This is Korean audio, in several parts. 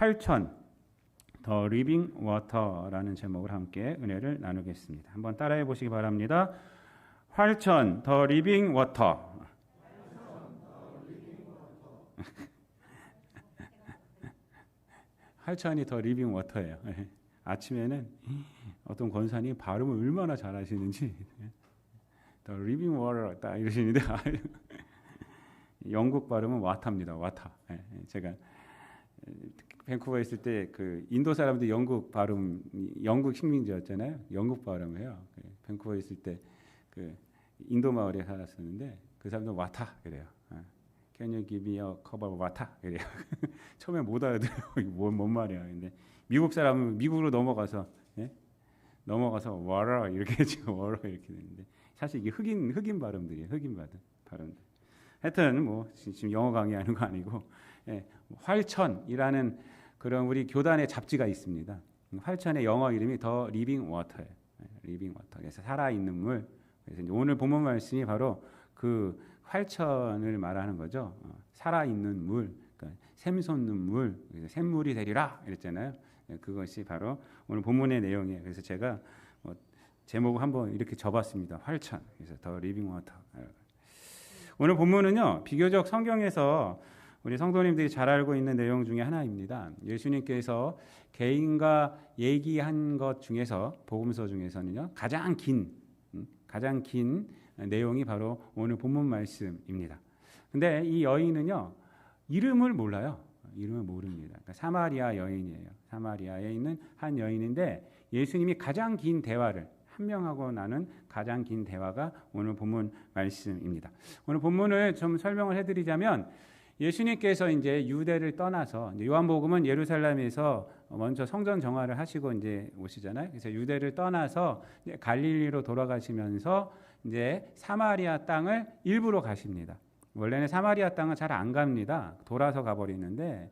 활천, 더 리빙 워터라는 제목을 함께 은혜를 나누겠습니다. 한번 따라해 보시기 바랍니다. 활천, 더 리빙 워터. 활천이 더 리빙 워터예요. 아침에는 어떤 권사님 발음을 얼마나 잘하시는지 더 리빙 워터 딱 이러시는데 영국 발음은 와타입니다. 와타. 제가 밴쿠버에 있을 때 그 인도 사람들 영국 발음, 영국 식민지였잖아요. 영국 발음이에요. 밴쿠버에 있을 때 그 인도 마을에 살았었는데 그 사람들 와타 그래요. Can you give me a cup of water? 그래요. 처음에 못 알아들어요. 뭔 말이야. 근데 미국 사람은 미국으로 넘어가서 water 이렇게 지금 water 이렇게 되는데 사실 이게 흑인 발음들이에요. 흑인 발음들. 하여튼 뭐 지금 영어 강의하는 거 아니고 활천이라는 그런 우리 교단의 잡지가 있습니다. 활천의 영어 이름이 더 리빙 워터예요. 리빙 워터. 그래서 살아있는 물. 그래서 이제 오늘 본문 말씀이 바로 그 활천을 말하는 거죠. 살아있는 물, 그러니까 샘솟는 물, 샘물이 되리라 이랬잖아요. 그것이 바로 오늘 본문의 내용이에요. 그래서 제가 제목을 한번 이렇게 접었습니다. 활천. 그래서 더 리빙 워터. 오늘 본문은요, 비교적 성경에서 우리 성도님들이 잘 알고 있는 내용 중에 하나입니다. 예수님께서 개인과 얘기한 것 중에서 복음서 중에서는요, 가장 긴 내용이 바로 오늘 본문 말씀입니다. 근데 이 여인은요, 이름을 몰라요. 이름을 모릅니다. 그러니까 사마리아 여인이에요. 사마리아에 있는 한 여인인데 예수님이 가장 긴 대화를 한 명하고 나눈 가장 긴 대화가 오늘 본문 말씀입니다. 오늘 본문을 좀 설명을 해드리자면 예수님께서 이제 유대를 떠나서 요한복음은 예루살렘에서 먼저 성전 정화를 하시고 이제 오시잖아요. 그래서 유대를 떠나서 이제 갈릴리로 돌아가시면서 이제 사마리아 땅을 일부러 가십니다. 원래는 사마리아 땅은 잘 안 갑니다. 돌아서 가버리는데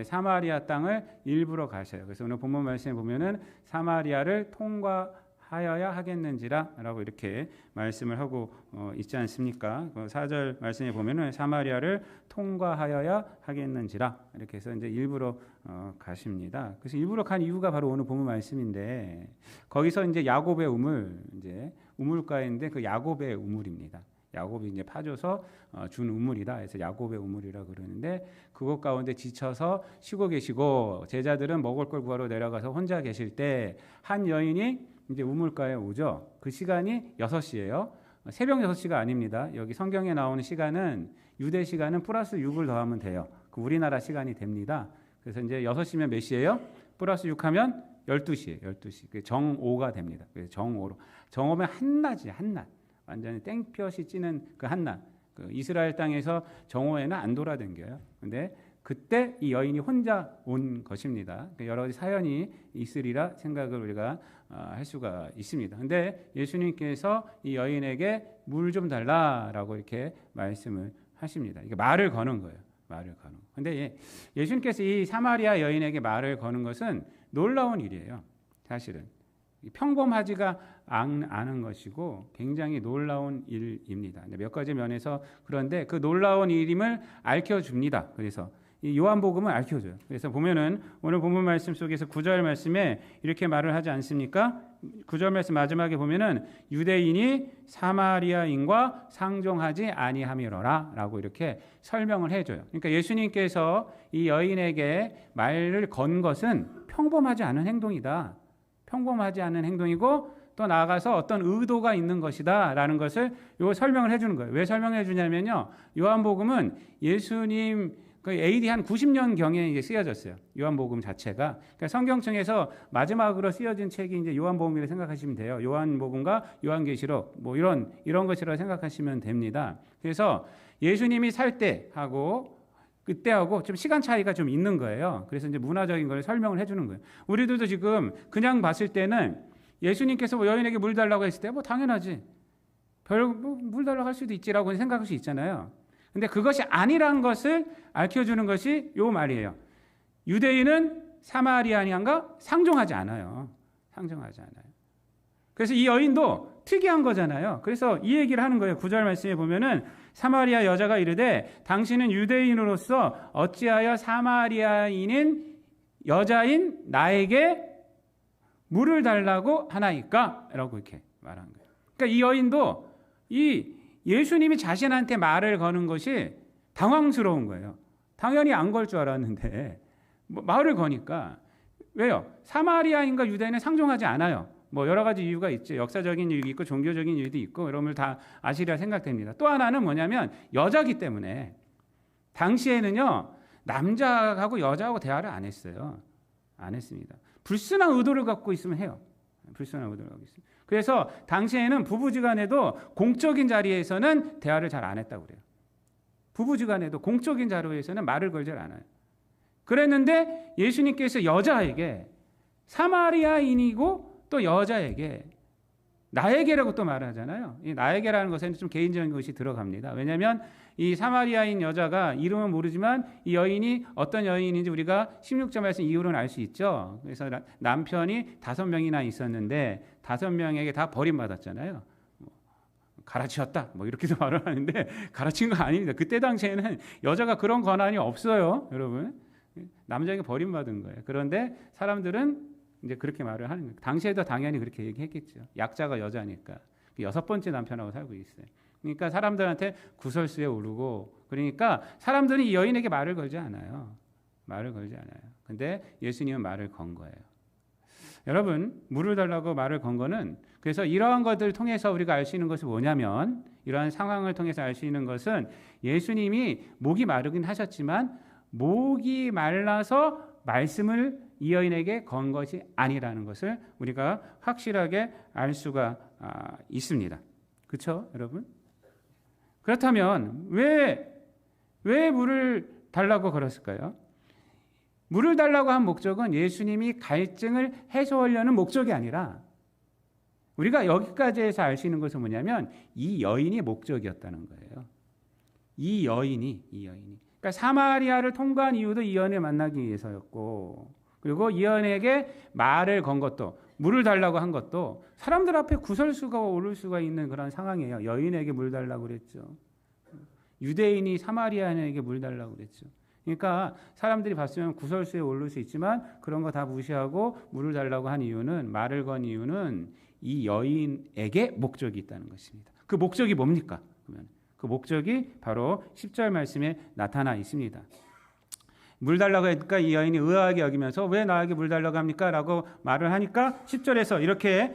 사마리아 땅을 일부러 가셔요. 그래서 오늘 본문 말씀에 보면은 사마리아를 통과하여야 하겠는지라라고 이렇게 말씀을 하고 있지 않습니까? 4절 말씀에 보면은 사마리아를 통과하여야 하겠는지라 이렇게 해서 이제 일부러 가십니다. 그래서 일부러 간 이유가 바로 오늘 본문 말씀인데 거기서 이제 야곱의 우물 이제 우물가인데 그 야곱의 우물입니다. 야곱이 이제 파줘서 준 우물이다. 그래서 야곱의 우물이라 그러는데 그곳 가운데 지쳐서 쉬고 계시고 제자들은 먹을 걸 구하러 내려가서 혼자 계실 때 한 여인이 이제 우물가에 오죠. 그 시간이 6시예요. 새벽 6시가 아닙니다. 여기 성경에 나오는 시간은 유대 시간은 플러스 6을 더하면 돼요. 그 우리나라 시간이 됩니다. 그래서 이제 6시면 몇 시예요? 플러스 6하면 12시예요. 12시. 정오가 됩니다. 그래서 정오로. 정오면 한낮이 한낮. 완전히 땡볕이 찌는 그 한낮. 그 이스라엘 땅에서 정오에는 안 돌아다녀요. 근데 그때 이 여인이 혼자 온 것입니다. 여러 가지 사연이 있으리라 생각을 우리가 할 수가 있습니다. 근데 예수님께서 이 여인에게 물 좀 달라라고 이렇게 말씀을 하십니다. 이게 말을 거는 거예요. 말을 거는. 근데 예수님께서 이 사마리아 여인에게 말을 거는 것은 놀라운 일이에요. 사실은. 평범하지가 않은 것이고 굉장히 놀라운 일입니다. 몇 가지 면에서 그런데 그 놀라운 일임을 알려줍니다. 그래서 이 요한복음은 알려줘요. 그래서 보면은 오늘 본문 말씀 속에서 9절 말씀에 이렇게 말을 하지 않습니까? 9절 말씀 마지막에 보면은 유대인이 사마리아인과 상종하지 아니함이로라 라고 이렇게 설명을 해줘요. 그러니까 예수님께서 이 여인에게 말을 건 것은 평범하지 않은 행동이다. 평범하지 않은 행동이고 또 나아가서 어떤 의도가 있는 것이다 라는 것을 요 설명을 해주는 거예요. 왜 설명해 주냐면요. 요한복음은 예수님 그 AD 한 90년경에 이제 쓰여졌어요. 요한복음 자체가. 그러니까 성경청에서 마지막으로 쓰여진 책이 이제 요한복음이라고 생각하시면 돼요. 요한복음과 요한계시록 뭐 이런 것이라고 생각하시면 됩니다. 그래서 예수님이 살 때하고 그때하고 좀 시간 차이가 좀 있는 거예요. 그래서 이제 문화적인 걸 설명을 해주는 거예요. 우리들도 지금 그냥 봤을 때는 예수님께서 뭐 여인에게 물 달라고 했을 때 뭐 당연하지. 물 달라고 할 수도 있지라고 생각할 수 있잖아요. 근데 그것이 아니란 것을 알려주는 것이 요 말이에요. 유대인은 사마리아인과 상종하지 않아요. 상종하지 않아요. 그래서 이 여인도 특이한 거잖아요. 그래서 이 얘기를 하는 거예요. 9절 말씀에 보면은 사마리아 여자가 이르되 당신은 유대인으로서 어찌하여 사마리아인인 여자인 나에게 물을 달라고 하나이까? 라고 이렇게 말한 거예요. 그러니까 이 여인도 이 예수님이 자신한테 말을 거는 것이 당황스러운 거예요. 당연히 안 걸 줄 알았는데 말을 거니까. 왜요? 사마리아인과 유대인은 상종하지 않아요. 뭐 여러 가지 이유가 있죠. 역사적인 이유도 있고 종교적인 이유도 있고 이런 걸 다 아시리라 생각됩니다. 또 하나는 뭐냐면 여자기 때문에 당시에는요. 남자하고 여자하고 대화를 안 했어요. 안 했습니다. 불순한 의도를 갖고 있으면 해요. 불순한 의도를 갖고 있으면. 그래서 당시에는 부부지간에도 공적인 자리에서는 대화를 잘 안 했다고 그래요. 부부지간에도 공적인 자리에서는 말을 걸지 않아요. 그랬는데 예수님께서 여자에게 사마리아인이고 또 여자에게 나에게라고 또 말하잖아요. 이 나에게라는 것에는 좀 개인적인 것이 들어갑니다. 왜냐하면 이 사마리아인 여자가 이름은 모르지만 이 여인이 어떤 여인인지 우리가 16절 말씀 이후로는 알 수 있죠. 그래서 남편이 5명이나 있었는데 5명에게 다 버림받았잖아요. 갈아치웠다. 뭐 이렇게도 말을 하는데 갈아친 거 아닙니다. 그때 당시에는 여자가 그런 권한이 없어요. 여러분. 남자에게 버림받은 거예요. 그런데 사람들은 이제 그렇게 말을 하는 거예요. 당시에도 당연히 그렇게 얘기했겠죠. 약자가 여자니까. 6번째 남편하고 살고 있어요. 그러니까 사람들한테 구설수에 오르고 그러니까 사람들은 이 여인에게 말을 걸지 않아요. 말을 걸지 않아요. 근데 예수님은 말을 건 거예요. 여러분, 물을 달라고 말을 건 거는 그래서 이러한 것들을 통해서 우리가 알 수 있는 것은 뭐냐면 이러한 상황을 통해서 알 수 있는 것은 예수님이 목이 마르긴 하셨지만 목이 말라서 말씀을 이 여인에게 건 것이 아니라는 것을 우리가 확실하게 알 수가 있습니다. 그렇죠, 여러분? 그렇다면 왜 물을 달라고 걸었을까요? 물을 달라고 한 목적은 예수님이 갈증을 해소하려는 목적이 아니라 우리가 여기까지에서 알 수 있는 것은 뭐냐면 이 여인이 목적이었다는 거예요. 이 여인이. 그러니까 사마리아를 통과한 이유도 이 여인을 만나기 위해서였고 그리고 이 여인에게 말을 건 것도 물을 달라고 한 것도 사람들 앞에 구설수가 오를 수가 있는 그런 상황이에요. 여인에게 물 달라고 그랬죠. 유대인이 사마리아인에게 물 달라고 그랬죠. 그러니까 사람들이 봤으면 구설수에 오를 수 있지만 그런 거 다 무시하고 물을 달라고 한 이유는 말을 건 이유는 이 여인에게 목적이 있다는 것입니다. 그 목적이 뭡니까? 그러면 그 목적이 바로 10절 말씀에 나타나 있습니다. 물 달라고 하니까 이 여인이 의아하게 여기면서 왜 나에게 물 달라고 합니까? 라고 말을 하니까 10절에서 이렇게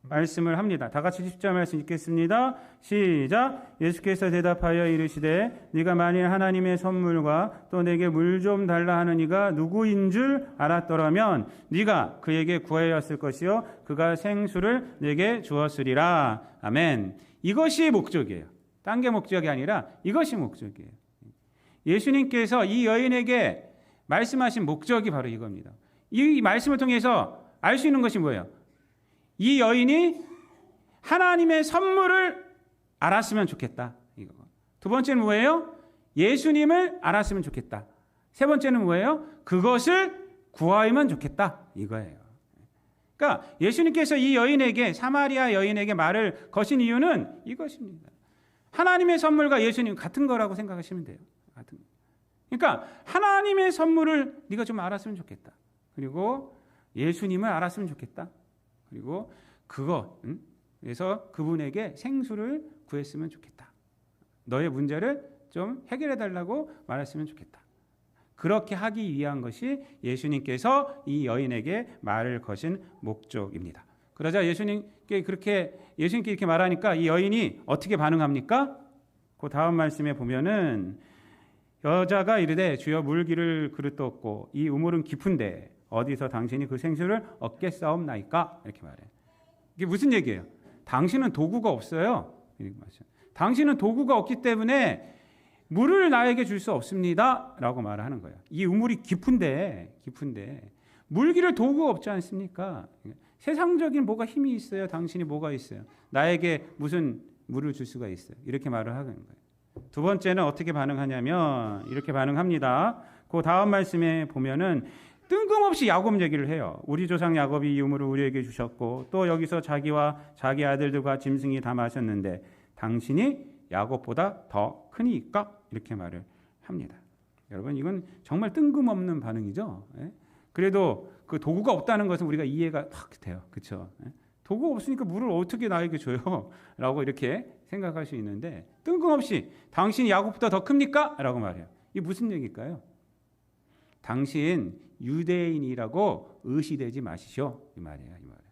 말씀을 합니다. 다 같이 10절 말씀 읽겠습니다. 시작. 예수께서 대답하여 이르시되 네가 만일 하나님의 선물과 또 내게 물 좀 달라 하는 이가 누구인 줄 알았더라면 네가 그에게 구하였을 것이요 그가 생수를 내게 주었으리라. 아멘. 이것이 목적이에요. 딴 게 목적이 아니라 이것이 목적이에요. 예수님께서 이 여인에게 말씀하신 목적이 바로 이겁니다. 이 말씀을 통해서 알 수 있는 것이 뭐예요? 이 여인이 하나님의 선물을 알았으면 좋겠다. 이거. 두 번째는 뭐예요? 예수님을 알았으면 좋겠다. 세 번째는 뭐예요? 그것을 구하면 좋겠다. 이거예요. 그러니까 예수님께서 이 여인에게 사마리아 여인에게 말을 거신 이유는 이것입니다. 하나님의 선물과 예수님 같은 거라고 생각하시면 돼요. 같은 거. 그러니까 하나님의 선물을 네가 좀 알았으면 좋겠다. 그리고 예수님을 알았으면 좋겠다. 그리고 그래서 그분에게 생수를 구했으면 좋겠다. 너의 문제를 좀 해결해 달라고 말했으면 좋겠다. 그렇게 하기 위한 것이 예수님께서 이 여인에게 말을 거신 목적입니다. 그러자 예수님께 이렇게 말하니까 이 여인이 어떻게 반응합니까? 그 다음 말씀에 보면은 여자가 이르되 주여 물기를 그릇도 없고 이 우물은 깊은데 어디서 당신이 그 생수를 얻겠사옵나이까? 이렇게 말해요. 이게 무슨 얘기예요? 당신은 도구가 없어요. 당신은 도구가 없기 때문에 물을 나에게 줄 수 없습니다. 라고 말하는 거예요. 이 우물이 깊은데 물기를 도구가 없지 않습니까? 세상적인 뭐가 힘이 있어요? 당신이 뭐가 있어요? 나에게 무슨 물을 줄 수가 있어요? 이렇게 말을 하는 거예요. 두 번째는 어떻게 반응하냐면 이렇게 반응합니다. 그 다음 말씀에 보면은 뜬금없이 야곱 얘기를 해요. 우리 조상 야곱이 이 우물을 우리에게 주셨고 또 여기서 자기와 자기 아들들과 짐승이 다 마셨는데 당신이 야곱보다 더 크니까? 이렇게 말을 합니다. 여러분 이건 정말 뜬금없는 반응이죠. 그래도 그 도구가 없다는 것은 우리가 이해가 팍 돼요. 그렇죠? 도구가 없으니까 물을 어떻게 나에게 줘요? 라고 이렇게 생각할 수 있는데 뜬금없이 당신이 야곱보다 더 큽니까? 라고 말해요. 이게 무슨 얘기일까요? 당신 유대인이라고 의시되지 마시오. 이 말이에요. 이 말이에요.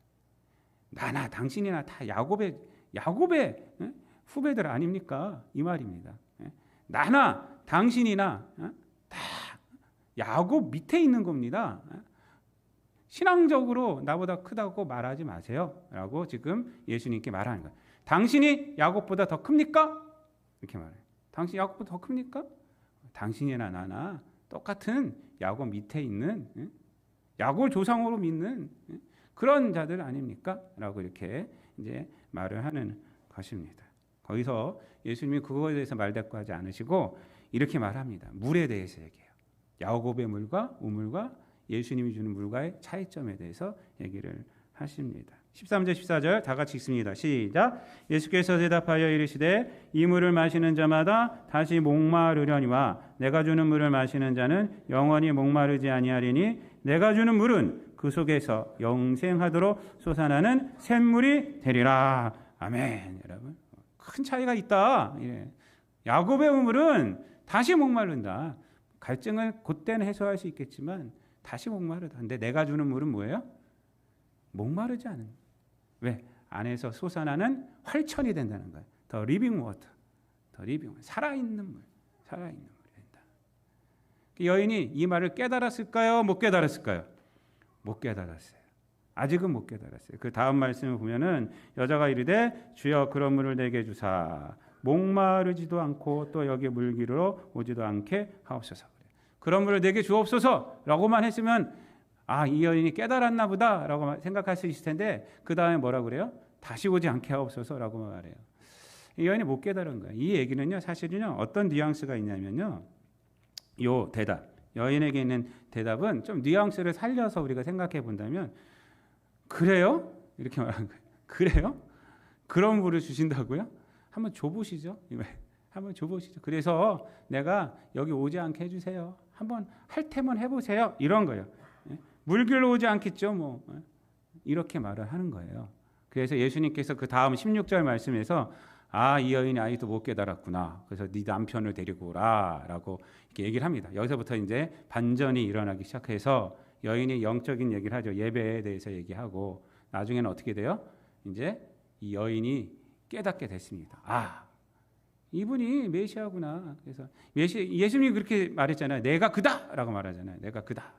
나나 당신이나 다 야곱의 후배들 아닙니까? 이 말입니다. 나나 당신이나 다 야곱 밑에 있는 겁니다. 신앙적으로 나보다 크다고 말하지 마세요. 라고 지금 예수님께 말하는 거예요. 당신이 야곱보다 더 큽니까? 이렇게 말해요. 당신이 야곱보다 더 큽니까? 당신이나 나나 똑같은 야곱 밑에 있는 야곱 조상으로 믿는 그런 자들 아닙니까? 라고 이렇게 이제 말을 하는 것입니다. 거기서 예수님이 그거에 대해서 말대꾸하지 않으시고 이렇게 말합니다. 물에 대해서 얘기해요. 야곱의 물과 우물과 예수님이 주는 물과의 차이점에 대해서 얘기를 하십니다. 13절 14절 다 같이 읽습니다. 시작. 예수께서 대답하여 이르시되 이 물을 마시는 자마다 다시 목마르려니와 내가 주는 물을 마시는 자는 영원히 목마르지 아니하리니 내가 주는 물은 그 속에서 영생하도록 솟아나는 샘물이 되리라. 아멘. 여러분 큰 차이가 있다. 예. 야곱의 우물은 다시 목마른다. 갈증을 그때는 해소할 수 있겠지만 다시 목마르다. 근데 내가 주는 물은 뭐예요? 목마르지 않은. 왜? 안에서 솟아나는 활천이 된다는 거예요. 더 리빙 워터. 더 리빙. 살아있는 물. 살아있는 물이 된다. 여인이 이 말을 깨달았을까요? 못 깨달았을까요? 못 깨달았어요. 아직은 못 깨달았어요. 그 다음 말씀을 보면은 여자가 이르되 주여 그런 물을 내게 주사 목마르지도 않고 또 여기 물기로 오지도 않게 하옵소서. 그런 물을 내게 주옵소서라고만 했으면 이 여인이 깨달았나 보다라고 생각할 수 있을 텐데 그 다음에 뭐라고 그래요? 다시 오지 않게 하옵소서라고 말해요. 이 여인이 못 깨달은 거예요. 이 얘기는요, 사실은요, 어떤 뉘앙스가 있냐면요, 요 대답, 여인에게 있는 대답은 좀 뉘앙스를 살려서 우리가 생각해 본다면, 그래요? 이렇게 말하는 거예요. 그래요? 그런 물을 주신다고요? 한번 줘보시죠. 한번 줘보시죠. 그래서 내가 여기 오지 않게 해주세요. 한번 할 테면 해보세요. 이런 거예요. 물길로 오지 않겠죠. 뭐 이렇게 말을 하는 거예요. 그래서 예수님께서 그 다음 16절 말씀에서 이 여인이 아직도 못 깨달았구나. 그래서 네 남편을 데리고 오라라고 이렇게 얘기를 합니다. 여기서부터 이제 반전이 일어나기 시작해서 여인이 영적인 얘기를 하죠. 예배에 대해서 얘기하고 나중에는 어떻게 돼요? 이제 이 여인이 깨닫게 됐습니다. 이분이 메시아구나. 그래서 예수님이 그렇게 말했잖아요. 내가 그다라고 말하잖아요. 내가 그다.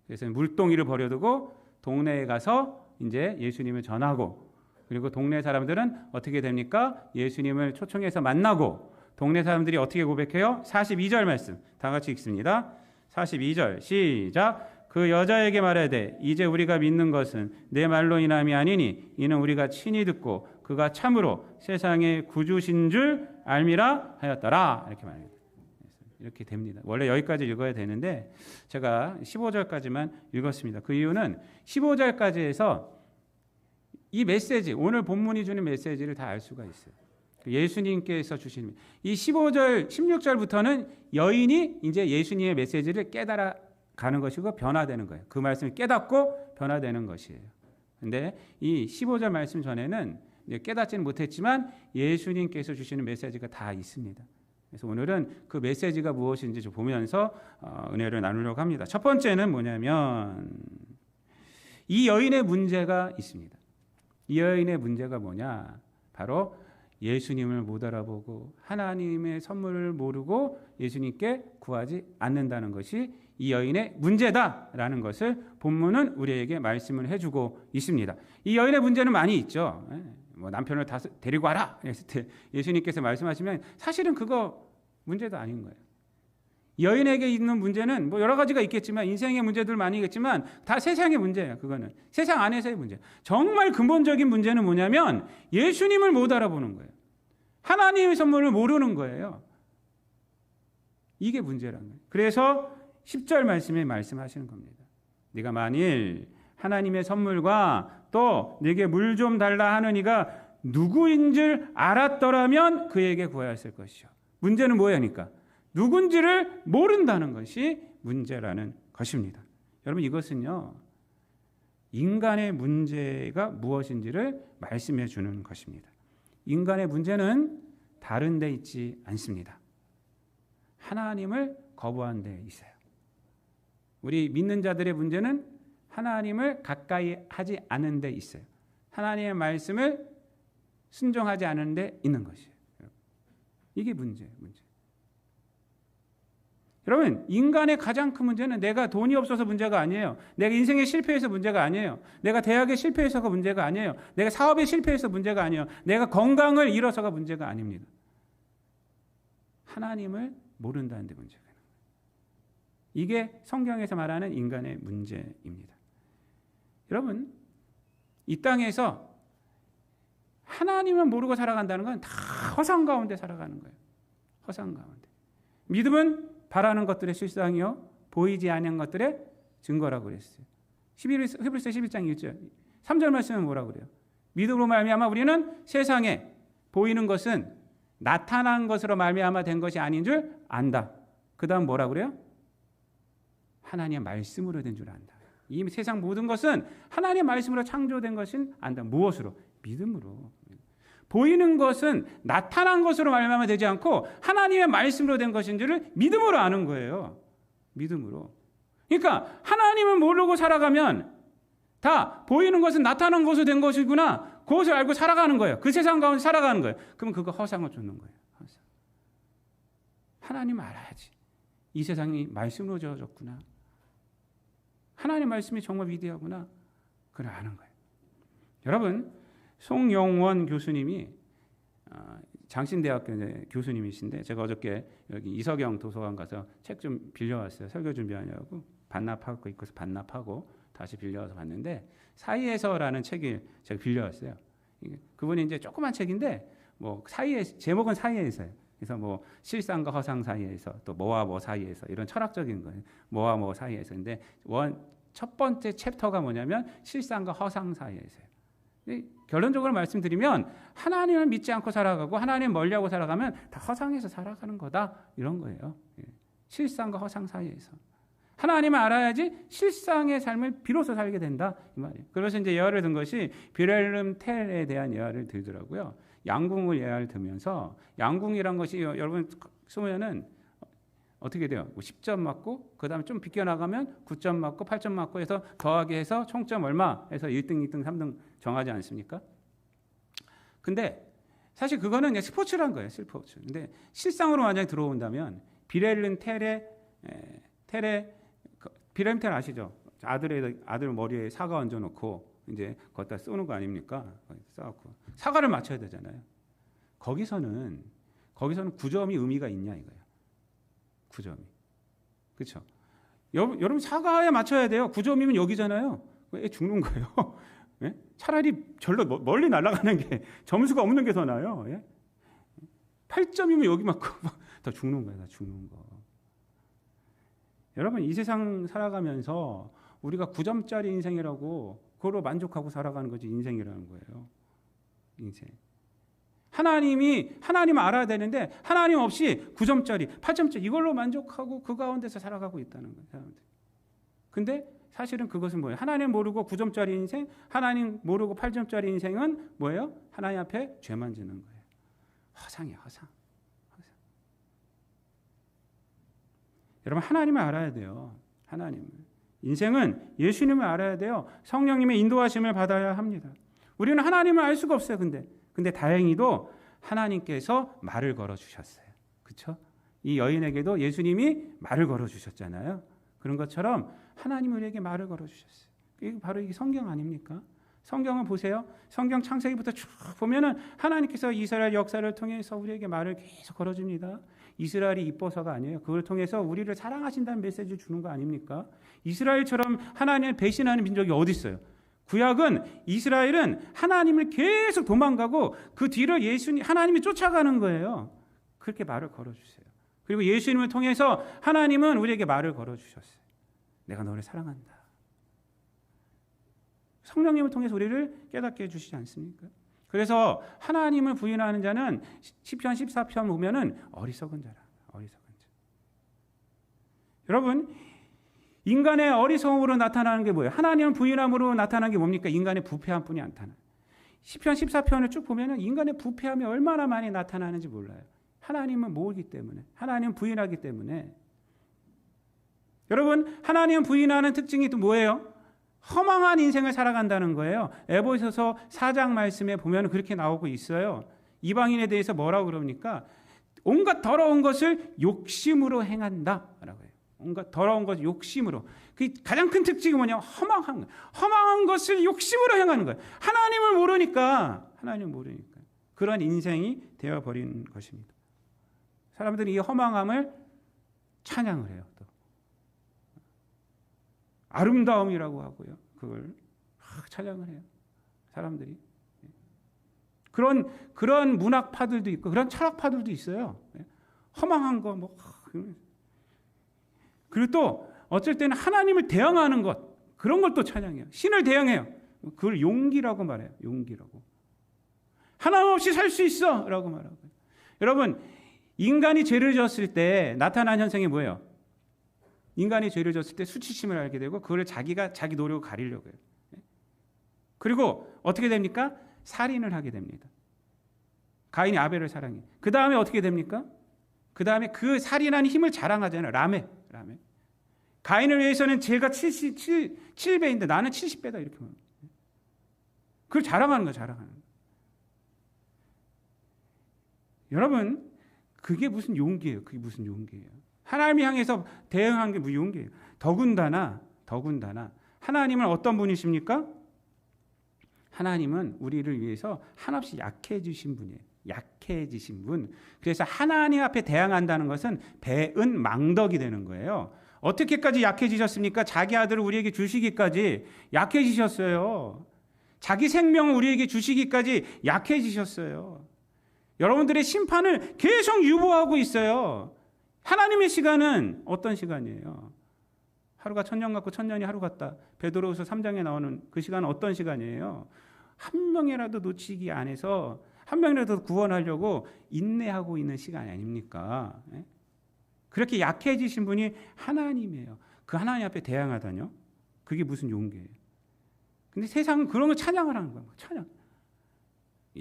그래서 물동이를 버려두고 동네에 가서 이제 예수님을 전하고 그리고 동네 사람들은 어떻게 됩니까? 예수님을 초청해서 만나고 동네 사람들이 어떻게 고백해요? 42절 말씀 다 같이 읽습니다. 42절 시작. 그 여자에게 말하되 이제 우리가 믿는 것은 내 말로 인함이 아니니 이는 우리가 친히 듣고 그가 참으로 세상의 구주신 줄 알미라 하였더라. 이렇게 말합니다. 이렇게 됩니다. 원래 여기까지 읽어야 되는데 제가 15절까지만 읽었습니다. 그 이유는 15절까지에서 이 메시지, 오늘 본문이 주는 메시지를 다 알 수가 있어요. 예수님께서 주시는 이 15절, 16절부터는 여인이 이제 예수님의 메시지를 깨달아 가는 것이고 변화되는 거예요. 그 말씀을 깨닫고 변화되는 것이에요. 근데 이 15절 말씀 전에는 깨닫지는 못했지만 예수님께서 주시는 메시지가 다 있습니다. 그래서 오늘은 그 메시지가 무엇인지 좀 보면서 은혜를 나누려고 합니다. 첫 번째는 뭐냐면 이 여인의 문제가 있습니다. 이 여인의 문제가 뭐냐? 바로 예수님을 못 알아보고 하나님의 선물을 모르고 예수님께 구하지 않는다는 것이 이 여인의 문제다라는 것을 본문은 우리에게 말씀을 해주고 있습니다. 이 여인의 문제는 많이 있죠. 뭐 남편을 다 데리고 와라 했을 때 예수님께서 말씀하시면 사실은 그거 문제도 아닌 거예요. 여인에게 있는 문제는 뭐 여러 가지가 있겠지만 인생의 문제들 많이 있겠지만 다 세상의 문제예요. 그거는 세상 안에서의 문제. 정말 근본적인 문제는 뭐냐면 예수님을 못 알아보는 거예요. 하나님의 선물을 모르는 거예요. 이게 문제라는 거예요. 그래서 10절 말씀에 말씀하시는 겁니다. 네가 만일 하나님의 선물과 또 네게 물 좀 달라 하는 이가 누구인 줄 알았더라면 그에게 구하였을 것이요. 문제는 뭐냐니까 누군지를 모른다는 것이 문제라는 것입니다. 여러분 이것은요, 인간의 문제가 무엇인지를 말씀해 주는 것입니다. 인간의 문제는 다른 데 있지 않습니다. 하나님을 거부한 데 있어요. 우리 믿는 자들의 문제는 하나님을 가까이 하지 않은 데 있어요. 하나님의 말씀을 순종하지 않은 데 있는 것이에요. 이게 문제예요. 문제. 여러분, 인간의 가장 큰 문제는 내가 돈이 없어서 문제가 아니에요. 내가 인생에 실패해서 문제가 아니에요. 내가 대학에 실패해서가 문제가 아니에요. 내가 사업에 실패해서 문제가 아니에요. 내가 건강을 잃어서가 문제가 아닙니다. 하나님을 모른다는 데 문제가 있는 거예요. 이게 성경에서 말하는 인간의 문제입니다. 여러분, 이 땅에서 하나님을 모르고 살아간다는 건 다 허상 가운데 살아가는 거예요. 허상 가운데. 믿음은 바라는 것들의 실상이요 보이지 않는 것들의 증거라고 그랬어요. 히브리서 11장 1절 3절 말씀은 뭐라고 그래요? 믿음으로 말미암아 우리는 세상에 보이는 것은 나타난 것으로 말미암아 된 것이 아닌 줄 안다. 그 다음 뭐라고 그래요? 하나님의 말씀으로 된 줄 안다. 이 세상 모든 것은 하나님의 말씀으로 창조된 것은 안다. 무엇으로? 믿음으로. 보이는 것은 나타난 것으로 말미암아 되지 않고 하나님의 말씀으로 된 것인 줄을 믿음으로 아는 거예요. 믿음으로. 그러니까 하나님을 모르고 살아가면 다 보이는 것은 나타난 것으로 된 것이구나. 그것을 알고 살아가는 거예요. 그 세상 가운데 살아가는 거예요. 그러면 그거 허상을 쫓는 거예요. 허상. 하나님 알아야지. 이 세상이 말씀으로 지어졌구나. 하나님의 말씀이 정말 위대하구나. 그걸 아는 거예요. 여러분, 송영원 교수님이 장신대학교 교수님이신데 제가 어저께 여기 이석영 도서관 가서 책 좀 빌려왔어요. 설교 준비하냐고 반납하고 있고서 반납하고 다시 빌려와서 봤는데 사이에서라는 책을 제가 빌려왔어요. 그분이 이제 조그만 책인데 뭐 사이에 제목은 사이에서요. 그래서 뭐 실상과 허상 사이에서 또 뭐와 뭐 사이에서 이런 철학적인 거예요. 뭐와 뭐 사이에서. 근데 첫 번째 챕터가 뭐냐면 실상과 허상 사이에서요. 결론적으로 말씀드리면 하나님을 믿지 않고 살아가고 하나님 멀리하고 살아가면 다 허상에서 살아가는 거다 이런 거예요. 실상과 허상 사이에서 하나님을 알아야지 실상의 삶을 비로소 살게 된다 이 말이에요. 그래서 이제 예화를 든 것이 비렐름 텔에 대한 예화를 들더라고요. 양궁을 예화를 들면서 양궁이란 것이 여러분 쓰면은 어떻게 돼요? 10점 맞고 그 다음에 좀 비껴나가면 9점 맞고 8점 맞고 해서 더하기 해서 총점 얼마 해서 1등, 2등, 3등 정하지 않습니까? 근데 사실 그거는 그냥 스포츠란 거예요. 스포츠. 근데 실상으로 만약에 들어온다면 비렐름 텔의 비렐름 텔 아시죠? 아들 머리에 사과 얹어놓고 이제 거기다 쏘는 거 아닙니까? 쏴갖고 사과를 맞춰야 되잖아요. 거기서는 9점이 의미가 있냐 이거예요. 9점이. 그렇죠? 여러분 사과에 맞춰야 돼요. 9점이면 여기잖아요. 왜 죽는 거예요? 예? 차라리 절로 멀리 날아가는 게 점수가 없는 게 더 나아요. 예? 8점이면 여기 맞고 더 죽는 거예요. 다 죽는 거. 여러분 이 세상 살아가면서 우리가 9점짜리 인생이라고 그걸로 만족하고 살아가는 거지 인생이라는 거예요. 인생. 하나님을 알아야 되는데 하나님 없이 9점짜리, 8점짜리 이걸로 만족하고 그 가운데서 살아가고 있다는 거예요. 사람들. 근데 사실은 그것은 뭐예요? 하나님 모르고 9점짜리 인생, 하나님 모르고 8점짜리 인생은 뭐예요? 하나님 앞에 죄만 지는 거예요. 허상이에요. 허상. 여러분 하나님을 알아야 돼요. 하나님을. 인생은 예수님을 알아야 돼요. 성령님의 인도하심을 받아야 합니다. 우리는 하나님을 알 수가 없어요. 근데 다행히도 하나님께서 말을 걸어주셨어요. 그렇죠? 이 여인에게도 예수님이 말을 걸어주셨잖아요. 그런 것처럼 하나님 우리에게 말을 걸어주셨어요. 이게 바로 이게 성경 아닙니까? 성경을 보세요. 성경 창세기부터 쭉 보면은 하나님께서 이스라엘 역사를 통해서 우리에게 말을 계속 걸어줍니다. 이스라엘이 이뻐서가 아니에요. 그걸 통해서 우리를 사랑하신다는 메시지를 주는 거 아닙니까? 이스라엘처럼 하나님을 배신하는 민족이 어디 있어요? 구약은 이스라엘은 하나님을 계속 도망가고 그 뒤를 하나님이 쫓아가는 거예요. 그렇게 말을 걸어주세요. 그리고 예수님을 통해서 하나님은 우리에게 말을 걸어주셨어요. 내가 너를 사랑한다. 성령님을 통해서 우리를 깨닫게 해주시지 않습니까? 그래서 하나님을 부인하는 자는 시편 14편 보면은 어리석은 자라. 어리석은 자. 여러분 인간의 어리석음으로 나타나는 게 뭐예요? 하나님을 부인함으로 나타나는 게 뭡니까? 인간의 부패함 뿐이 안 나타나요. 시편 14편을 쭉 보면 인간의 부패함이 얼마나 많이 나타나는지 몰라요. 하나님은 모으기 때문에, 하나님은 부인하기 때문에. 여러분, 하나님을 부인하는 특징이 또 뭐예요? 허망한 인생을 살아간다는 거예요. 에베소서 4장 말씀에 보면 그렇게 나오고 있어요. 이방인에 대해서 뭐라고 그럽니까? 온갖 더러운 것을 욕심으로 행한다라고 해요. 온갖 더러운 것을 욕심으로. 그 가장 큰 특징이 뭐냐? 허망한 거예요. 허망한 것을 욕심으로 행하는 거예요. 하나님을 모르니까 그런 인생이 되어버린 것입니다. 사람들이 이 허망함을 찬양을 해요. 또 아름다움이라고 하고요. 그걸 찬양을 해요. 사람들이. 그런 문학파들도 있고 그런 철학파들도 있어요. 허망한 거 뭐. 그리고 또 어쩔 때는 하나님을 대항하는 것, 그런 걸 또 찬양해요. 신을 대항해요. 그걸 용기라고 말해요. 용기라고. 하나님 없이 살 수 있어 라고 말하고. 여러분, 인간이 죄를 지었을 때 나타난 현상이 뭐예요? 인간이 죄를 지었을 때 수치심을 알게 되고 그걸 자기 노력을 가리려고 해요. 그리고 어떻게 됩니까? 살인을 하게 됩니다. 가인이 아벨을 사랑해. 그 다음에 어떻게 됩니까? 그 다음에 그 살인한 힘을 자랑하잖아요. 라메. 가인을 위해서는 제가 7배인데 나는 70배다 이렇게 말합니다. 그걸 자랑하는 거예요. 자랑하는 거예요. 여러분, 그게 무슨 용기예요? 그게 무슨 용기예요? 하나님을 향해서 대응한 게 무슨 용기예요? 더군다나 하나님은 어떤 분이십니까? 하나님은 우리를 위해서 한없이 약해지신 분이에요. 약해지신 분. 그래서 하나님 앞에 대항한다는 것은 배은망덕이 되는 거예요. 어떻게까지 약해지셨습니까? 자기 아들을 우리에게 주시기까지 약해지셨어요. 자기 생명을 우리에게 주시기까지 약해지셨어요. 여러분들의 심판을 계속 유보하고 있어요. 하나님의 시간은 어떤 시간이에요? 하루가 천년 같고 천년이 하루 같다. 베드로후서 3장에 나오는 그 시간은 어떤 시간이에요? 한 명이라도 놓치기 안해서 한 명이라도 구원하려고 인내하고 있는 시간 아닙니까? 그렇게 약해지신 분이 하나님이에요. 그 하나님 앞에 대항하다뇨? 그게 무슨 용기예요? 근데 세상은 그런 걸 찬양을 하는 거야. 찬양.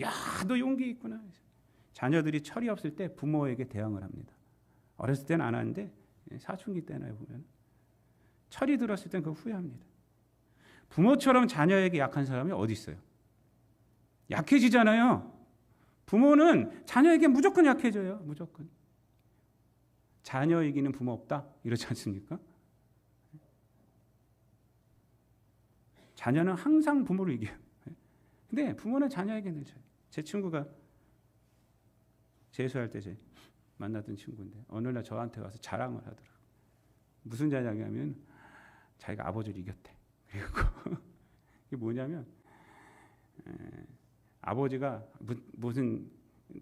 야, 너 용기 있구나. 자녀들이 철이 없을 때 부모에게 대항을 합니다. 어렸을 때는 안 하는데 사춘기 때나 보면 철이 들었을 때는 그거 후회합니다. 부모처럼 자녀에게 약한 사람이 어디 있어요? 약해지잖아요. 부모는 자녀에게 무조건 약해져요. 무조건. 자녀 이기는 부모 없다. 이렇지 않습니까? 자녀는 항상 부모를 이겨요. 근데 부모는 자녀에게는 져요. 제 친구가 재수할 때 만났던 친구인데 어느 날 저한테 와서 자랑을 하더라고요. 무슨 자랑이냐면 자기가 아버지를 이겼대. 그리고 이게 뭐냐면 아버지가 무슨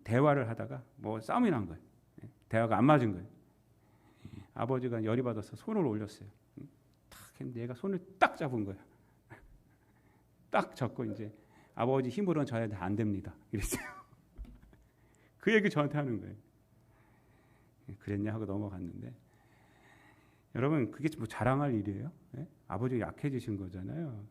대화를 하다가 뭐 싸움이 난 거예요. 대화가 안 맞은 거예요. 아버지가 열이 받아서 손을 올렸어요. 탁 했는데 얘가 손을 딱 잡은 거예요. 딱 잡고 이제 아버지 힘으로는 저한테 안 됩니다. 이랬어요. 그 얘기 저한테 하는 거예요. 그랬냐 하고 넘어갔는데 여러분 그게 뭐 자랑할 일이에요? 아버지가 약해지신 거잖아요.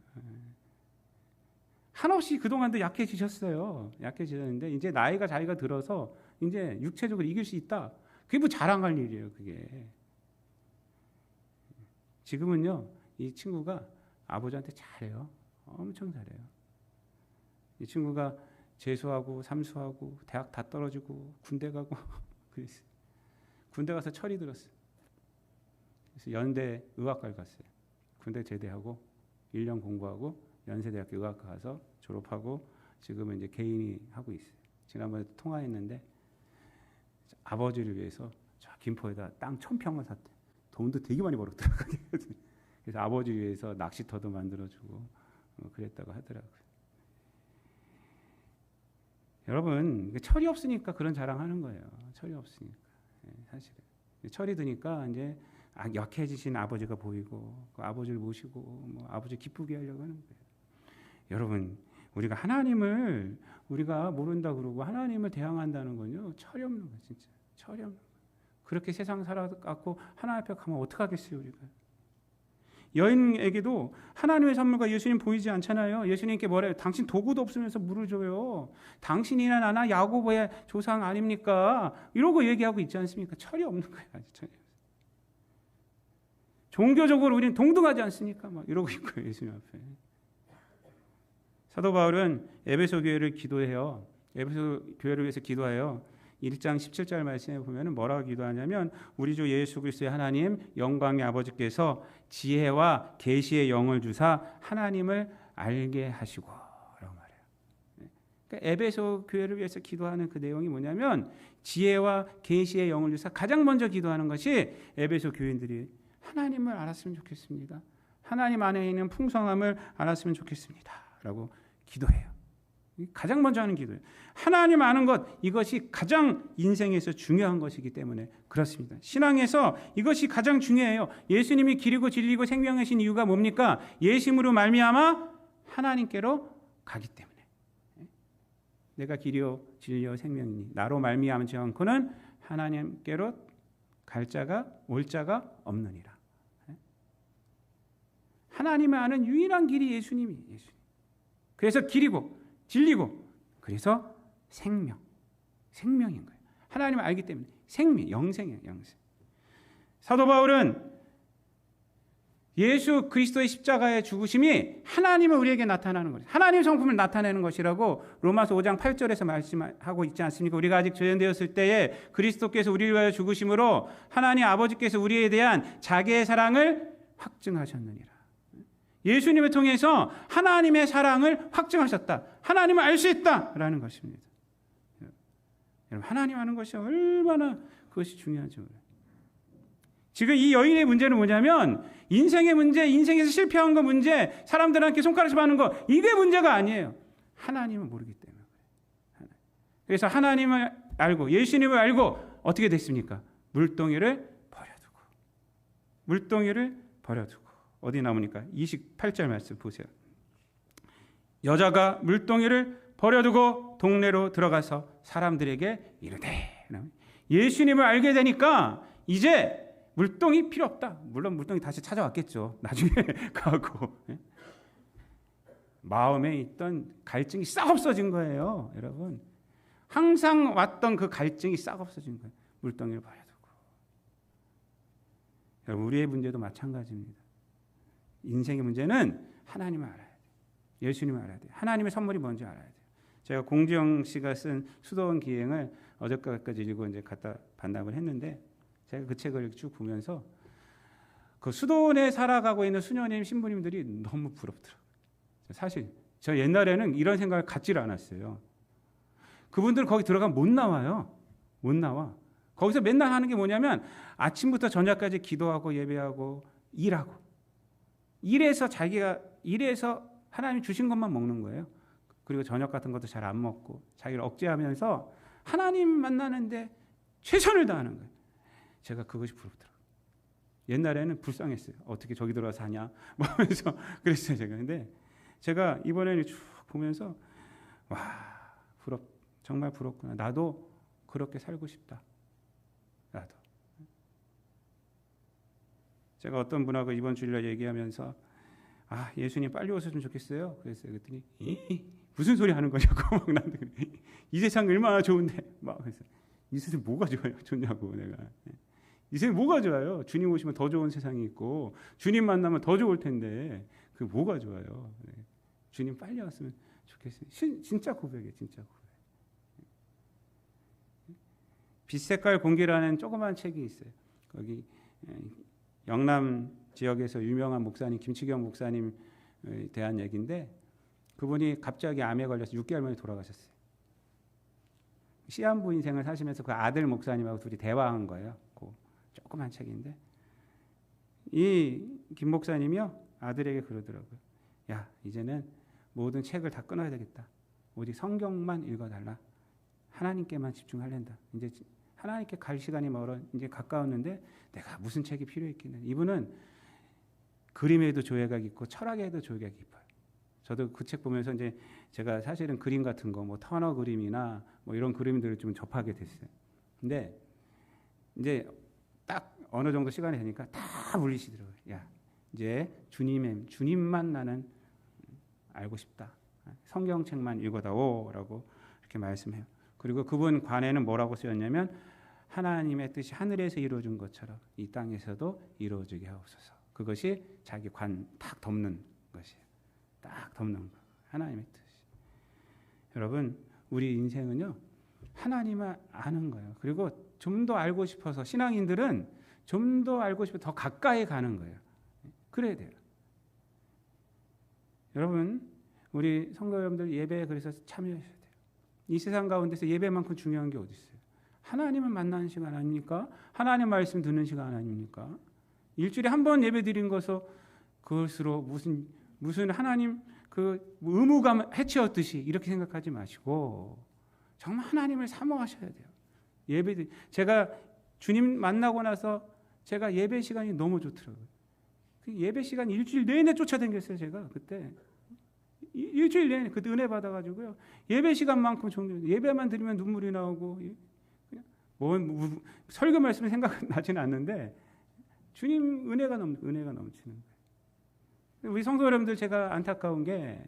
한없이 그동안도 약해지셨어요. 약해지셨는데 이제 나이가 자기가 들어서 이제 육체적으로 이길 수 있다. 그게 뭐 자랑할 일이에요. 그게. 지금은요. 이 친구가 아버지한테 잘해요. 엄청 잘해요. 이 친구가 재수하고 삼수하고 대학 다 떨어지고 군대 가고 그랬어요. 군대 가서 철이 들었어요. 그래서 연대 의학과를 갔어요. 군대 제대하고 1년 공부하고 연세대학교 의학과 가서 졸업하고 지금은 이제 개인이 하고 있어요. 지난번에 통화했는데 아버지를 위해서 저 김포에다 땅 1000평을 샀대. 돈도 되게 많이 벌었더라고요. 그래서 아버지를 위해서 낚시터도 만들어주고 그랬다고 하더라고요. 여러분 철이 없으니까 그런 자랑하는 거예요. 철이 없으니까 사실은 철이 드니까 이제 약해지신 아버지가 보이고 그 아버지를 모시고 뭐 아버지 기쁘게 하려고 하는 거예요. 여러분 우리가 하나님을 우리가 모른다 그러고 하나님을 대항한다는 건요 철이 없는 거예요. 진짜 철이 없는 거예요. 그렇게 세상 살아갖고 하나님 앞에 가면 어떡하겠어요 우리가. 여인에게도 하나님의 선물과 예수님 보이지 않잖아요. 예수님께 뭐래요? 당신 도구도 없으면서 물을 줘요. 당신이나 나나 야고보의 조상 아닙니까? 이러고 얘기하고 있지 않습니까? 철이 없는 거예요. 아직 철이. 종교적으로 우리는 동등하지 않습니까? 막 이러고 있고요. 예수님 앞에. 사도 바울은 에베소 교회를 기도해요. 에베소 교회를 위해서 기도해요. 1장 17절 말씀에 보면 뭐라고 기도하냐면 우리 주 예수 그리스도의 하나님 영광의 아버지께서 지혜와 계시의 영을 주사 하나님을 알게 하시고 라고 말해요. 그러니까 에베소 교회를 위해서 기도하는 그 내용이 뭐냐면 지혜와 계시의 영을 주사 가장 먼저 기도하는 것이 에베소 교인들이 하나님을 알았으면 좋겠습니다. 하나님 안에 있는 풍성함을 알았으면 좋겠습니다. 라고 기도해요. 가장 먼저 하는 기도예요. 하나님 아는 것, 이것이 가장 인생에서 중요한 것이기 때문에 그렇습니다. 신앙에서 이것이 가장 중요해요. 예수님이 길이고 진리고 생명이신 이유가 뭡니까? 예수님으로 말미암아 하나님께로 가기 때문에. 내가 길이요 진리요 생명이니 나로 말미암지 않고는 하나님께로 갈 자가 올 자가 없느니라. 하나님을 아는 유일한 길이 예수님. 그래서 길이고 진리고 그래서 생명인 거예요. 하나님을 알기 때문에 생명, 영생이에요. 영생. 사도 바울은 예수 그리스도의 십자가의 죽으심이 하나님을 우리에게 나타나는 것이죠. 하나님의 성품을 나타내는 것이라고 로마서 5장 8절에서 말씀하고 있지 않습니까? 우리가 아직 죄인되었을 때에 그리스도께서 우리를 위하여 죽으심으로 하나님 아버지께서 우리에 대한 자기의 사랑을 확증하셨느니라. 예수님을 통해서 하나님의 사랑을 확증하셨다. 하나님을 알 수 있다라는 것입니다. 여러분, 하나님 아는 것이 얼마나 그것이 중요하죠. 지금 이 여인의 문제는 뭐냐면 인생의 문제, 인생에서 실패한 거 문제, 사람들한테 손가락질 받는 거 이게 문제가 아니에요. 하나님을 모르기 때문에. 그래서 하나님을 알고 예수님을 알고 어떻게 됐습니까? 물동이를 버려두고 어디 나오니까 28절 말씀 보세요. 여자가 물동이를 버려두고 동네로 들어가서 사람들에게 이르되 예수님을 알게 되니까 이제 물동이 필요 없다. 물론 물동이 다시 찾아왔겠죠. 나중에 가고 마음에 있던 갈증이 싹 없어진 거예요. 여러분 항상 왔던 그 갈증이 싹 없어진 거예요. 물동이를 버려두고. 여러분 우리의 문제도 마찬가지입니다. 인생의 문제는 하나님을 알아야 돼요. 예수님을 알아야 돼요. 하나님의 선물이 뭔지 알아야 돼요. 제가 공지영 씨가 쓴 수도원 기행을 어저께까지 읽고 이제 갖다 반납을 했는데 제가 그 책을 쭉 보면서 그 수도원에 살아가고 있는 수녀님 신부님들이 너무 부럽더라고요. 사실 저 옛날에는 이런 생각을 갖질 않았어요. 그분들 거기 들어가면 못 나와요. 못 나와. 거기서 맨날 하는 게 뭐냐면 아침부터 저녁까지 기도하고 예배하고 일하고 일해서 하나님 주신 것만 먹는 거예요. 그리고 저녁 같은 것도 잘 안 먹고 자기를 억제하면서 하나님 만나는데 최선을 다하는 거예요. 제가 그것이 부럽더라고요. 옛날에는 불쌍했어요. 어떻게 저기 들어가서 사냐? 뭐 하면서 그랬어요, 제가. 근데 제가 이번에는 쭉 보면서 정말 부럽구나. 나도 그렇게 살고 싶다. 나도. 제가 어떤 분하고 이번 주일날 얘기하면서 예수님 빨리 오셨으면 좋겠어요. 그랬어요. 그랬더니 무슨 소리 하는 거냐고 막 나한테 이 세상 얼마나 좋은데 막 그래서 이 세상 뭐가 좋냐고 내가. 이 세상 뭐가 좋아요? 주님 오시면 더 좋은 세상이 있고 주님 만나면 더 좋을 텐데 그 뭐가 좋아요? 주님 빨리 왔으면 좋겠어요. 진짜 고백이에요. 진짜 고백. 빛색깔 공기라는 조그만 책이 있어요. 거기 영남 지역에서 유명한 목사님 김치경 목사님에 대한 얘기인데 그분이 갑자기 암에 걸려서 6개월 만에 돌아가셨어요. 시한부 인생을 사시면서 그 아들 목사님하고 둘이 대화한 거예요. 그 조그만 책인데 이 김 목사님이요 아들에게 그러더라고요. 야 이제는 모든 책을 다 끊어야 되겠다. 오직 성경만 읽어달라. 하나님께만 집중하려다. 이제 하나님께 갈 시간이 멀어 이제 가까웠는데 내가 무슨 책이 필요했겠냐. 이분은 그림에도 조예가 깊고 철학에도 조예가 깊어요. 저도 그 책 보면서 이제 제가 사실은 그림 같은 거 뭐 터너 그림이나 뭐 이런 그림들을 좀 접하게 됐어요. 근데 이제 딱 어느 정도 시간이 되니까 다 물리시더라고요. 야, 이제 주님만 나는 알고 싶다. 성경책만 읽어다오라고 이렇게 말씀해요. 그리고 그분 관에는 뭐라고 쓰였냐면 하나님의 뜻이 하늘에서 이루어진 것처럼 이 땅에서도 이루어지게 하옵소서. 그것이 자기 관 딱 덮는 것이에요. 딱 덮는 거. 하나님의 뜻이. 여러분, 우리 인생은요, 하나님을 아는 거예요. 그리고 좀 더 알고 싶어서, 신앙인들은 좀 더 알고 싶어 더 가까이 가는 거예요. 그래야 돼요. 여러분, 우리 성도 여러분들 예배에 그래서 참여하셔야 돼요. 이 세상 가운데서 예배만큼 중요한 게 어디 있어요? 하나님을 만나는 시간 아닙니까? 하나님 말씀 듣는 시간 아닙니까? 일주일에 한 번 예배 드린 것으로 그것으로 무슨 하나님 그 의무감 해치웠듯이 이렇게 생각하지 마시고 정말 하나님을 사모하셔야 돼요. 제가 주님 만나고 나서 제가 예배 시간이 너무 좋더라고요. 그 예배 시간 일주일 내내 쫓아다녔어요. 제가 그때 일주일 내내 그때 은혜 받아가지고요. 예배 시간만큼 예배만 드리면 눈물이 나오고 설교 말씀이 생각나지는 않는데 주님 은혜가 넘치는 거예요. 우리 성도 여러분들 제가 안타까운 게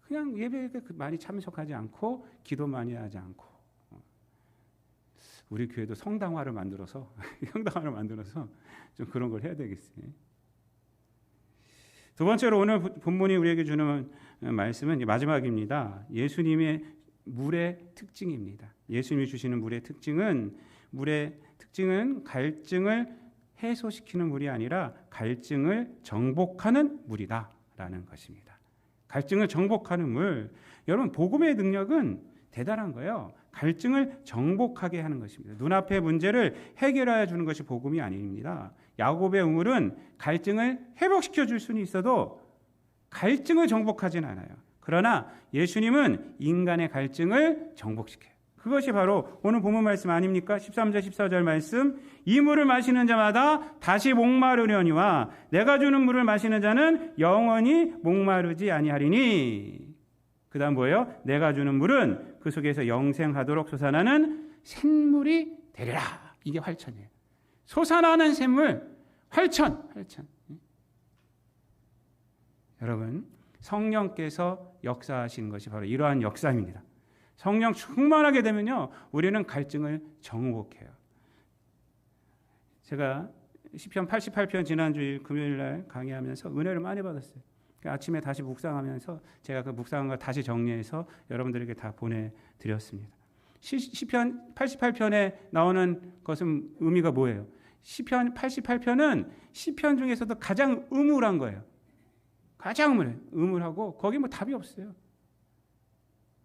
그냥 예배에 많이 참석하지 않고 기도 많이 하지 않고 우리 교회도 성당화를 만들어서 좀 그런 걸 해야 되겠어요. 두 번째로 오늘 본문이 우리에게 주는 말씀은 마지막입니다. 예수님의 물의 특징입니다. 예수님이 주시는 물의 특징은 갈증을 해소시키는 물이 아니라 갈증을 정복하는 물이다라는 것입니다. 갈증을 정복하는 물. 여러분, 복음의 능력은 대단한 거예요. 갈증을 정복하게 하는 것입니다. 눈앞의 문제를 해결하여 주는 것이 복음이 아닙니다. 야곱의 우물은 갈증을 회복시켜 줄 수는 있어도 갈증을 정복하지는 않아요. 그러나 예수님은 인간의 갈증을 정복시켜요. 그것이 바로 오늘 본문 말씀 아닙니까? 13절 14절 말씀. 이 물을 마시는 자마다 다시 목마르려니와 내가 주는 물을 마시는 자는 영원히 목마르지 아니하리니. 그 다음 뭐예요? 내가 주는 물은 그 속에서 영생하도록 솟아나는 샘물이 되리라. 이게 활천이에요. 솟아나는 샘물, 활천. 여러분, 성령께서 역사하시는 것이 바로 이러한 역사입니다. 성령 충만하게 되면요, 우리는 갈증을 정복해요. 제가 시편 88편 지난주일 금요일날 강의하면서 은혜를 많이 받았어요. 아침에 다시 묵상하면서 제가 그 묵상한 걸 다시 정리해서 여러분들에게 다 보내드렸습니다. 시편 88편에 나오는 것은 의미가 뭐예요? 시편 88편은 시편 중에서도 가장 음울한 거예요. 가장 음울하고 거기 뭐 답이 없어요.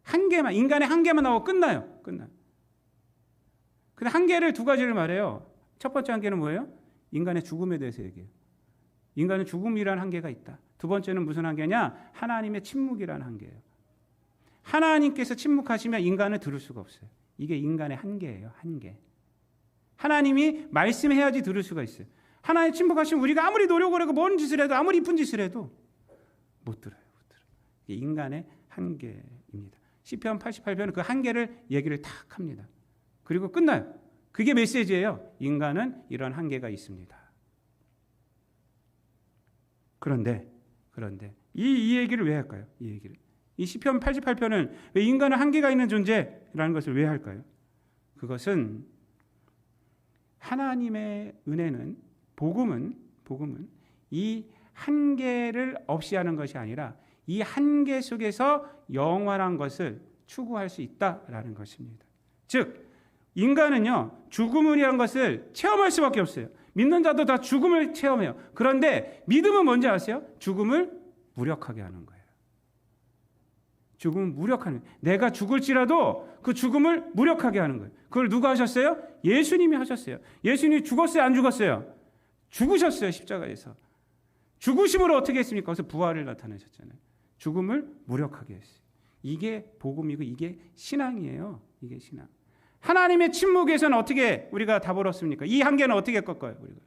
한계만, 인간의 한계만 나오고 끝나요. 근데 한계를 두 가지를 말해요. 첫 번째 한계는 뭐예요? 인간의 죽음에 대해서 얘기해요. 인간은 죽음이라는 한계가 있다. 두 번째는 무슨 한계냐? 하나님의 침묵이라는 한계예요. 하나님께서 침묵하시면 인간은 들을 수가 없어요. 이게 인간의 한계예요. 한계. 하나님이 말씀해야지 들을 수가 있어요. 하나님 침묵하시면 우리가 아무리 노력을 하고 뭔 짓을 해도 아무리 이쁜 짓을 해도 못 들어요. 이게 인간의 한계입니다. 시편 88편은 그 한계를 얘기를 탁 합니다. 그리고 끝나요. 그게 메시지예요. 인간은 이런 한계가 있습니다. 그런데 이 얘기를 왜 할까요? 이 시편 88편은 왜 인간은 한계가 있는 존재라는 것을 왜 할까요? 그것은 하나님의 은혜는 복음은 이 한계를 없이 하는 것이 아니라 이 한계 속에서 영원한 것을 추구할 수 있다라는 것입니다. 즉 인간은요, 죽음이라는 것을 체험할 수밖에 없어요. 믿는 자도 다 죽음을 체험해요. 그런데 믿음은 뭔지 아세요? 죽음을 무력하게 하는 거예요. 죽음을 무력하는 거예요. 내가 죽을지라도 그 죽음을 무력하게 하는 거예요. 그걸 누가 하셨어요? 예수님이 하셨어요. 예수님이 죽었어요? 안 죽었어요? 죽으셨어요. 십자가에서. 죽으심으로 어떻게 했습니까? 거기서 부활을 나타내셨잖아요. 죽음을 무력하게 했어요. 이게 복음이고 이게 신앙이에요. 이게 신앙. 하나님의 침묵에서는 어떻게 우리가 답을 얻습니까? 이 한계는 어떻게 꺾어요? 우리가?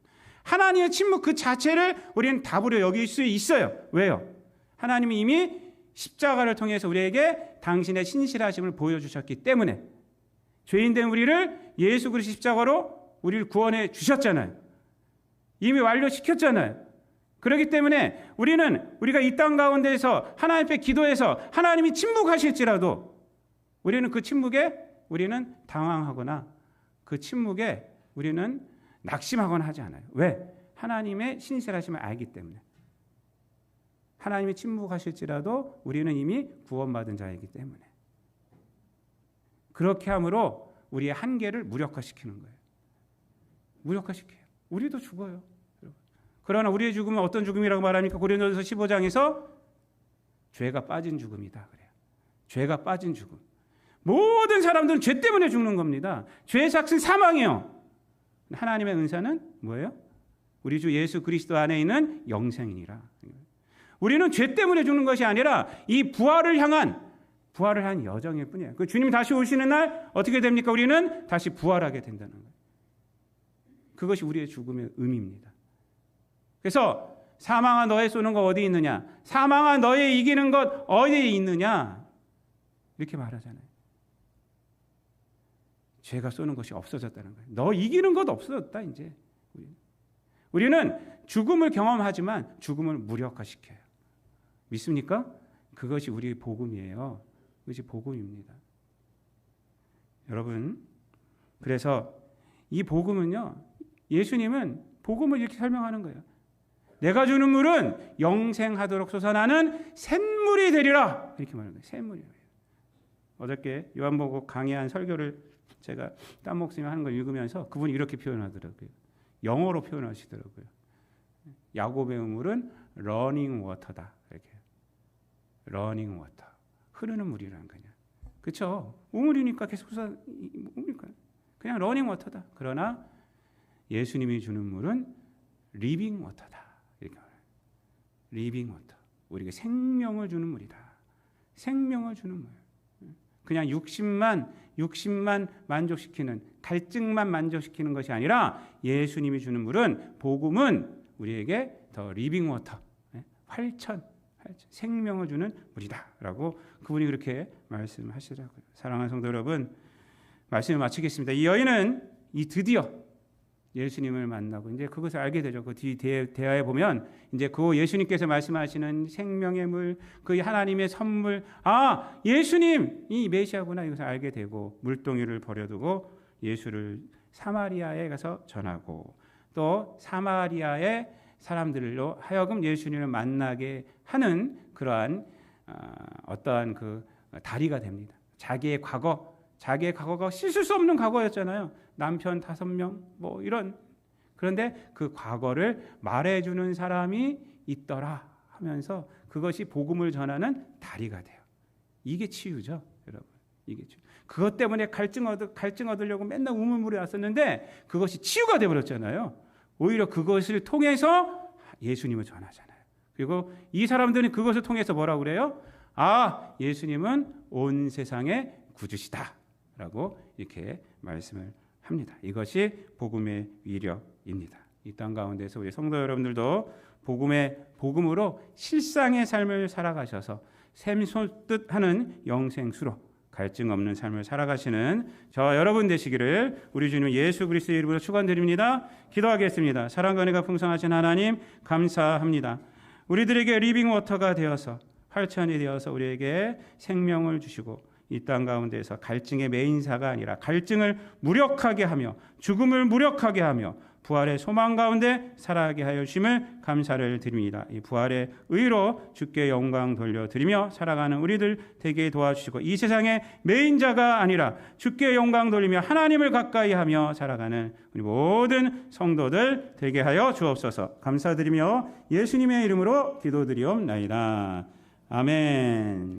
하나님의 침묵 그 자체를 우리는 답으로 여길 수 있어요. 왜요? 하나님이 이미 십자가를 통해서 우리에게 당신의 신실하심을 보여주셨기 때문에 죄인된 우리를 예수 그리스도 십자가로 우리를 구원해 주셨잖아요. 이미 완료시켰잖아요. 그렇기 때문에 우리가 이 땅 가운데에서 하나님 앞에 기도해서 하나님이 침묵하실지라도 우리는 그 침묵에 우리는 당황하거나 그 침묵에 우리는 낙심하거나 하지 않아요. 왜? 하나님의 신실하심을 알기 때문에. 하나님이 침묵하실지라도 우리는 이미 구원받은 자이기 때문에. 그렇게 함으로 우리의 한계를 무력화시키는 거예요. 무력화시켜요. 우리도 죽어요. 그러나 우리의 죽음은 어떤 죽음이라고 말합니까? 고린도전서 15장에서 죄가 빠진 죽음이다 그래요. 죄가 빠진 죽음. 모든 사람들은 죄 때문에 죽는 겁니다. 죄의 삭은 사망이요. 하나님의 은사는 뭐예요? 우리 주 예수 그리스도 안에 있는 영생이니라. 우리는 죄 때문에 죽는 것이 아니라 이 부활을 향한 여정일 뿐이에요. 그 주님 다시 오시는 날 어떻게 됩니까? 우리는 다시 부활하게 된다는 거예요. 그것이 우리의 죽음의 의미입니다. 그래서 사망아 너의 쏘는 것 어디 있느냐? 사망아 너의 이기는 것 어디에 있느냐? 이렇게 말하잖아요. 죄가 쏘는 것이 없어졌다는 거예요. 너 이기는 것 없어졌다 이제. 우리는 죽음을 경험하지만 죽음을 무력화시켜요. 믿습니까? 그것이 우리의 복음이에요. 그것이 복음입니다. 여러분, 그래서 이 복음은요, 예수님은 복음을 이렇게 설명하는 거예요. 내가 주는 물은 영생하도록 솟아나는 샘물이 되리라. 이렇게 말하는 거예요. 샘물이에요. 어저께 요한복음 강의한 설교를 제가 딴 목사님이 하는 걸 읽으면서 그분이 이렇게 표현하더라고요. 영어로 표현하시더라고요. 야곱의 우물은 러닝 워터다. 이렇게. 러닝 워터. 흐르는 물이라는 거냐. 그렇죠? 우물이니까 계속 우물이니까 그냥 러닝 워터다. 그러나 예수님이 주는 물은 리빙 워터다. 이렇게 말해요. 리빙 워터. 우리에게 생명을 주는 물이다. 생명을 주는 물. 그냥 육신만 만족시키는, 갈증만 만족시키는 것이 아니라 예수님이 주는 물은, 복음은 우리에게 더 리빙 워터, 활천, 생명을 주는 물이다라고 그분이 그렇게 말씀하시더라고요. 사랑하는 성도 여러분, 말씀을 마치겠습니다. 이 여인은 드디어 예수님을 만나고 이제 그것을 알게 되죠. 그 뒤 대화에 보면 이제 그 예수님께서 말씀하시는 생명의 물, 그 하나님의 선물, 예수님이 메시아구나 이것을 알게 되고 물동이를 버려두고 예수를 사마리아에 가서 전하고 또 사마리아의 사람들로 하여금 예수님을 만나게 하는 그러한 어떠한 그 다리가 됩니다. 자기의 과거가 씻을 수 없는 과거였잖아요. 남편 5명 뭐 이런. 그런데 그 과거를 말해주는 사람이 있더라 하면서 그것이 복음을 전하는 다리가 돼요. 이게 치유죠, 여러분. 이게 치유. 그것 때문에 갈증 얻으려고 맨날 우물물에 왔었는데 그것이 치유가 되어버렸잖아요. 오히려 그것을 통해서 예수님을 전하잖아요. 그리고 이 사람들은 그것을 통해서 뭐라고 그래요? 예수님은 온 세상의 구주시다 라고 이렇게 말씀을 합니다. 이것이 복음의 위력입니다. 이 땅 가운데서 우리 성도 여러분들도 복음으로 실상의 삶을 살아가셔서 샘솟듯 하는 영생수로 갈증 없는 삶을 살아가시는 저와 여러분 되시기를 우리 주님 예수 그리스도의 이름으로 축원드립니다. 기도하겠습니다. 사랑과 은혜가 풍성하신 하나님 감사합니다. 우리들에게 리빙 워터가 되어서 활천이 되어서 우리에게 생명을 주시고 이 땅 가운데에서 갈증의 매인사가 아니라 갈증을 무력하게 하며 죽음을 무력하게 하며 부활의 소망 가운데 살아가게 하여 주심을 감사를 드립니다. 이 부활의 의로 주께 영광 돌려드리며 살아가는 우리들 되게 도와주시고 이 세상의 매인자가 아니라 주께 영광 돌리며 하나님을 가까이 하며 살아가는 우리 모든 성도들 되게 하여 주옵소서. 감사드리며 예수님의 이름으로 기도드리옵나이다. 아멘.